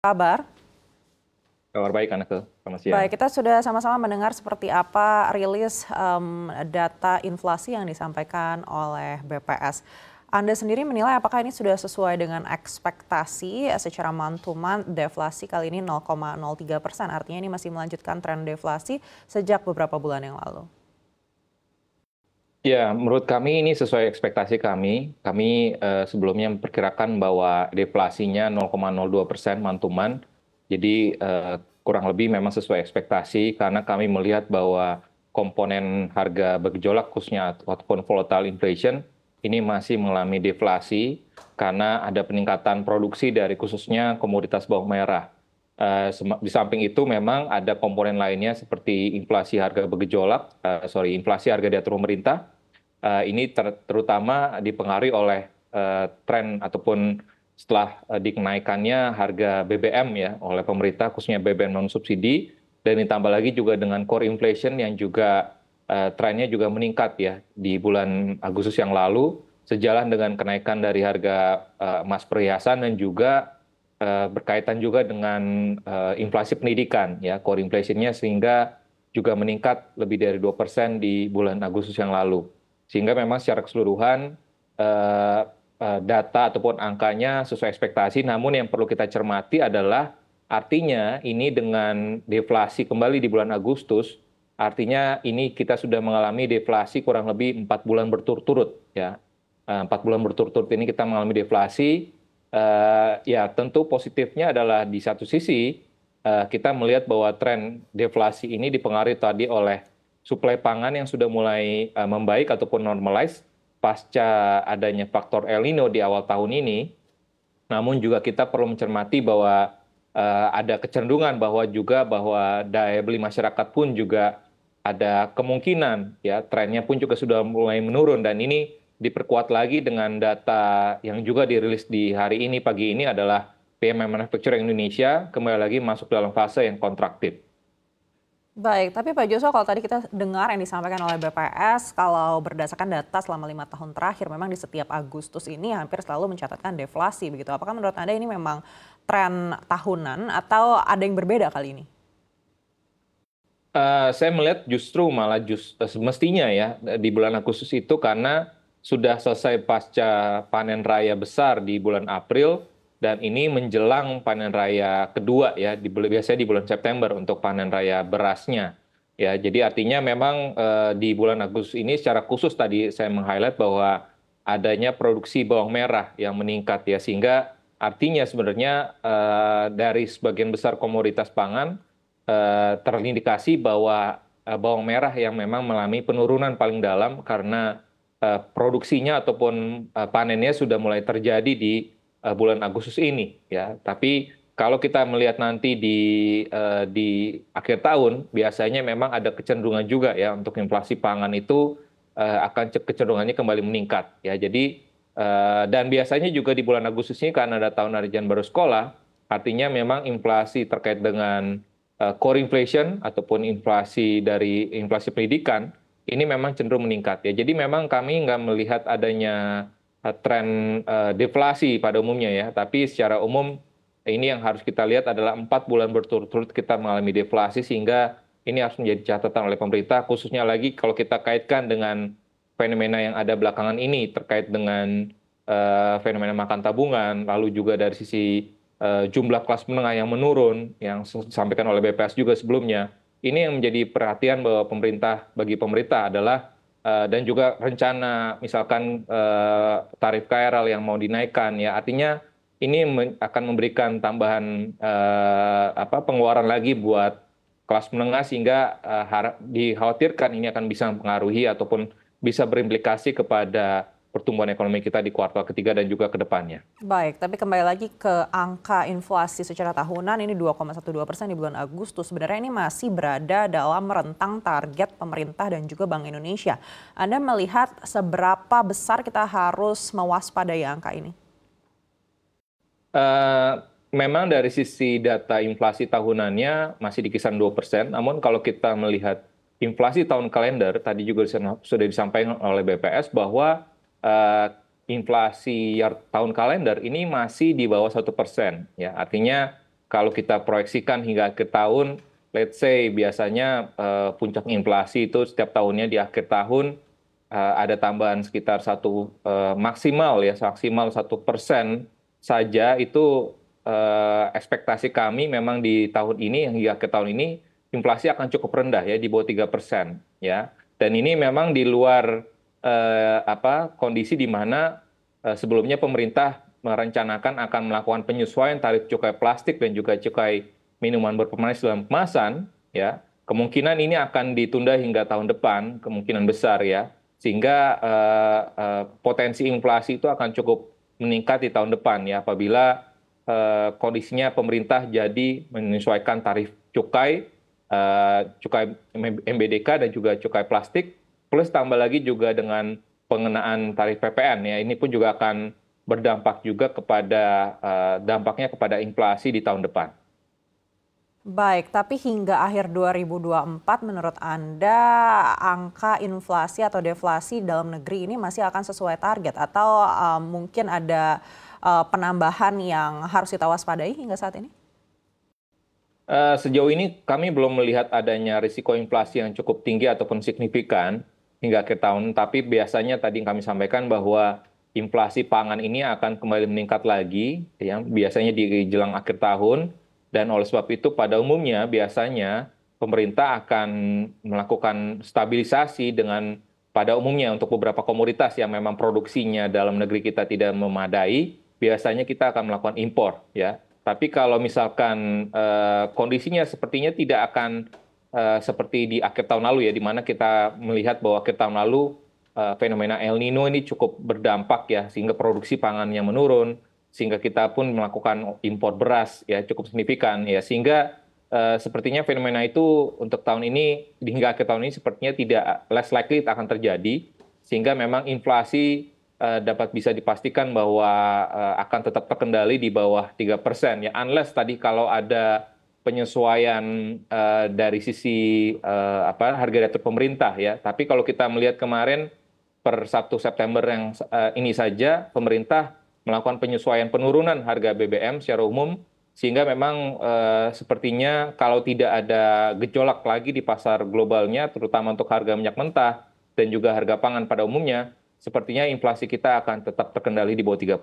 Kabar? Kabar baik, Anake. Selamat siang. Baik, kita sudah sama-sama mendengar seperti apa rilis data inflasi yang disampaikan oleh BPS. Anda sendiri menilai apakah ini sudah sesuai dengan ekspektasi secara month to month deflasi kali ini 0,03%, artinya ini masih melanjutkan tren deflasi sejak beberapa bulan yang lalu. Ya, menurut kami ini sesuai ekspektasi kami. Kami sebelumnya memperkirakan bahwa deflasinya 0,02% month to month. Jadi kurang lebih memang sesuai ekspektasi karena kami melihat bahwa komponen harga bergejolak khususnya ataupun volatile inflation ini masih mengalami deflasi karena ada peningkatan produksi dari khususnya komoditas bawang merah. Di samping itu memang ada komponen lainnya seperti inflasi harga bergejolak, inflasi harga diatur pemerintah. Ini terutama dipengaruhi oleh tren ataupun setelah dikenaikannya harga BBM ya oleh pemerintah khususnya BBM non subsidi, dan ditambah lagi juga dengan core inflation yang juga trennya juga meningkat ya di bulan Agustus yang lalu, sejalan dengan kenaikan dari harga emas perhiasan dan juga berkaitan juga dengan inflasi pendidikan ya core inflation-nya, sehingga juga meningkat lebih dari 2% di bulan Agustus yang lalu. Sehingga memang secara keseluruhan data ataupun angkanya sesuai ekspektasi, namun yang perlu kita cermati adalah artinya ini dengan deflasi kembali di bulan Agustus, artinya ini kita sudah mengalami deflasi kurang lebih 4 bulan berturut-turut ya. 4 bulan berturut-turut ini kita mengalami deflasi. Ya tentu positifnya adalah di satu sisi kita melihat bahwa tren deflasi ini dipengaruhi tadi oleh suplai pangan yang sudah mulai membaik ataupun normalize pasca adanya faktor El Nino di awal tahun ini. Namun juga kita perlu mencermati bahwa ada kecenderungan bahwa daya beli masyarakat pun juga ada kemungkinan ya trennya pun juga sudah mulai menurun, dan ini diperkuat lagi dengan data yang juga dirilis di hari ini pagi ini adalah PMI Manufacturing Indonesia kembali lagi masuk dalam fase yang kontraktif. Baik, tapi Pak Joshua, kalau tadi kita dengar yang disampaikan oleh BPS, kalau berdasarkan data selama 5 tahun terakhir, memang di setiap Agustus ini hampir selalu mencatatkan deflasi begitu. Apakah menurut Anda ini memang tren tahunan atau ada yang berbeda kali ini? Saya melihat justru malah semestinya ya di bulan Agustus itu karena sudah selesai pasca panen raya besar di bulan April, dan ini menjelang panen raya kedua ya biasanya di bulan September untuk panen raya berasnya. Ya, jadi artinya memang di bulan Agustus ini secara khusus tadi saya meng-highlight bahwa adanya produksi bawang merah yang meningkat ya, sehingga artinya sebenarnya dari sebagian besar komoditas pangan terindikasi bahwa bawang merah yang memang mengalami penurunan paling dalam karena produksinya ataupun panennya sudah mulai terjadi di bulan Agustus ini ya. Tapi kalau kita melihat nanti di akhir tahun, biasanya memang ada kecenderungan juga ya untuk inflasi pangan itu akan kecenderungannya kembali meningkat ya. Jadi dan biasanya juga di bulan Agustus ini karena ada tahun ajaran baru sekolah, artinya memang inflasi terkait dengan core inflation ataupun inflasi dari inflasi pendidikan ini memang cenderung meningkat ya. Jadi memang kami nggak melihat adanya tren deflasi pada umumnya ya, tapi secara umum ini yang harus kita lihat adalah 4 bulan berturut-turut kita mengalami deflasi, sehingga ini harus menjadi catatan oleh pemerintah, khususnya lagi kalau kita kaitkan dengan fenomena yang ada belakangan ini terkait dengan fenomena makan tabungan, lalu juga dari sisi jumlah kelas menengah yang menurun, yang disampaikan oleh BPS juga sebelumnya. Ini yang menjadi perhatian bagi pemerintah adalah dan juga rencana misalkan tarif KRL yang mau dinaikkan ya, artinya ini akan memberikan tambahan pengeluaran lagi buat kelas menengah, sehingga dikhawatirkan ini akan bisa mempengaruhi ataupun bisa berimplikasi kepada pertumbuhan ekonomi kita di kuartal ketiga dan juga ke depannya. Baik, tapi kembali lagi ke angka inflasi secara tahunan ini 2,12% di bulan Agustus. Sebenarnya ini masih berada dalam rentang target pemerintah dan juga Bank Indonesia. Anda melihat seberapa besar kita harus mewaspadai angka ini? Memang dari sisi data inflasi tahunannya masih di kisaran 2%, namun kalau kita melihat inflasi tahun kalender, tadi juga sudah disampaikan oleh BPS bahwa inflasi tahun kalender ini masih di bawah 1%. Ya, artinya kalau kita proyeksikan hingga akhir tahun, let's say biasanya puncak inflasi itu setiap tahunnya di akhir tahun ada tambahan sekitar maksimal 1% saja itu ekspektasi kami memang di tahun ini hingga akhir tahun ini inflasi akan cukup rendah ya di bawah 3% ya. Dan ini memang di luar kondisi di mana sebelumnya pemerintah merencanakan akan melakukan penyesuaian tarif cukai plastik dan juga cukai minuman berpemanis dalam kemasan, ya kemungkinan ini akan ditunda hingga tahun depan, kemungkinan besar ya, sehingga potensi inflasi itu akan cukup meningkat di tahun depan ya apabila kondisinya pemerintah jadi menyesuaikan tarif cukai, cukai MBDK dan juga cukai plastik, plus tambah lagi juga dengan pengenaan tarif PPN ya, ini pun juga akan berdampak juga kepada dampaknya kepada inflasi di tahun depan. Baik, tapi hingga akhir 2024 menurut Anda angka inflasi atau deflasi dalam negeri ini masih akan sesuai target atau mungkin ada penambahan yang harus kita waspadai hingga saat ini? Sejauh ini kami belum melihat adanya risiko inflasi yang cukup tinggi ataupun signifikan hingga akhir tahun, tapi biasanya tadi kami sampaikan bahwa inflasi pangan ini akan kembali meningkat lagi, ya, biasanya di jelang akhir tahun, dan oleh sebab itu pada umumnya biasanya pemerintah akan melakukan stabilisasi dengan pada umumnya untuk beberapa komoditas yang memang produksinya dalam negeri kita tidak memadai, biasanya kita akan melakukan impor, ya. Tapi kalau misalkan kondisinya sepertinya tidak akan seperti di akhir tahun lalu ya, di mana kita melihat bahwa akhir tahun lalu fenomena El Nino ini cukup berdampak ya, sehingga produksi pangannya menurun, sehingga kita pun melakukan impor beras ya cukup signifikan ya, sehingga sepertinya fenomena itu untuk tahun ini hingga akhir tahun ini sepertinya tidak less likely akan terjadi, sehingga memang inflasi dapat bisa dipastikan bahwa akan tetap terkendali di bawah 3% ya, unless tadi kalau ada penyesuaian dari sisi harga diatur pemerintah ya. Tapi kalau kita melihat kemarin per 1 September yang ini saja pemerintah melakukan penyesuaian penurunan harga BBM secara umum, sehingga memang sepertinya kalau tidak ada gejolak lagi di pasar globalnya, terutama untuk harga minyak mentah dan juga harga pangan pada umumnya, sepertinya inflasi kita akan tetap terkendali di bawah 3%.